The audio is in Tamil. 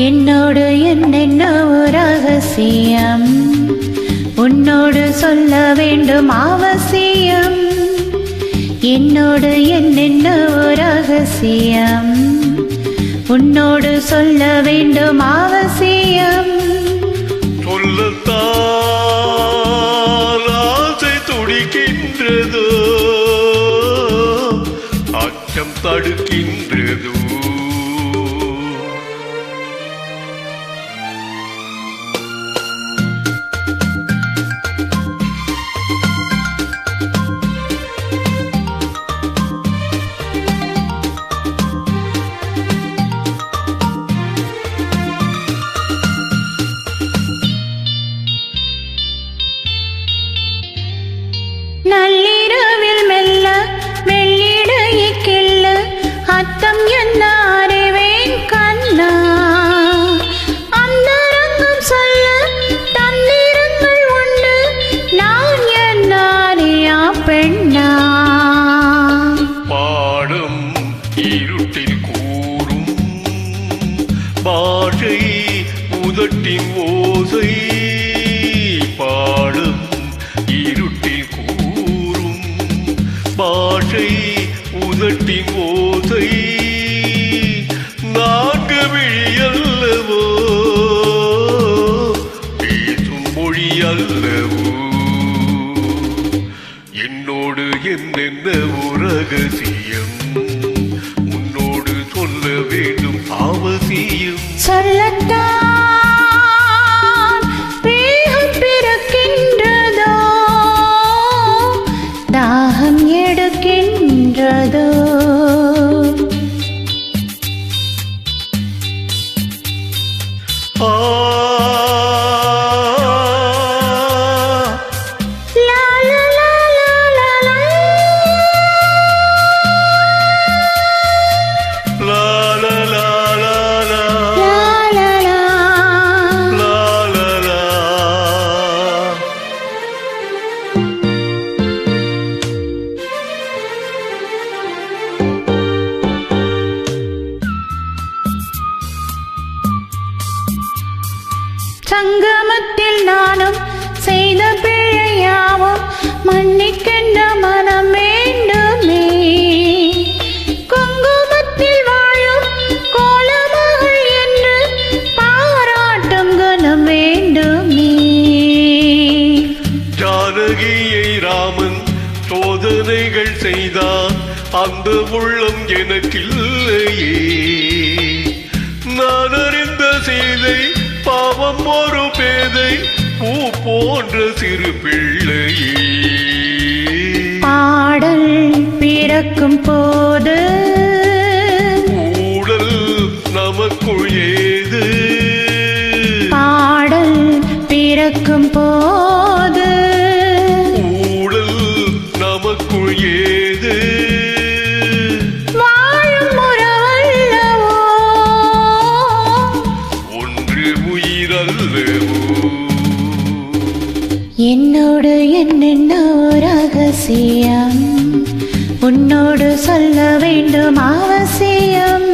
என்னோடு என்னென்ன ரகசியம் உன்னோடு சொல்ல வேண்டும் அவசியம். என்னோடு என்னென்ன ரகசியம் உன்னோடு சொல்ல வேண்டும் அவசியம். சொல்லத்தான் ஆசை துடிக்கின்றதோ, அச்சம் தடுக்கின்றதோ. நள்ளிரவில் மெல்ல மெல்லிடையை கிள்ள அத்தம் என்ன அறிவேன் கண்ணா. அந்தரங்கம் சொல்ல தந்திரங்கள் உண்டு, நான் என்ன அறியா பெண்ணா. பாடும் இருட்டில் கூறும் பாஷை உதட்டின் ஓசை. பாடும் இருட்டில் கூறும் பாஷை உதட்டின் ஓசை. நான்கு விழியல்லவோ பேசும் மொழி அல்லவோ. என்னோடு என்னென்ன ரகசியம் உன்னோடு சொல்ல வேண்டும் அவசியம். சொல்லத்தான் வேகம் பிறக்கின்றதோ, தாகம் எடுக்கின்றதோ. ஆ லா லா லா லா லா லா. லா லா லா லா லா. லா லா லா. லா லா லா. சங்கமத்தில் நானும் செய்த பிழையாவும் மன்னிக்கின்ற மனம் வேண்டுமே. குங்குமத்தில் வாழும் கோலமகள் என்று பாராட்டும் குணம் வேண்டுமே. ஜானகியை ராமன் சோதனைகள் செய்தான், அந்த உள்ளம் எனக்கில்லையே. நான் அறிந்த செய்தை பாவம் ஒரு பேதை, பூ போன்ற சிறு பிள்ளையே. பாடல் பிறக்கும் போது ஊடல் நமக்குள் ஏது. பாடல் பிறக்கும் போது ஊடல் நமக்குள் ஏது. வாழும் உறவல்லவோ, ஒன்று உயிரல்லவோ. என்னோடு என்னென்ன ரகசியம் உன்னோடு சொல்ல வேண்டும் அவசியம்.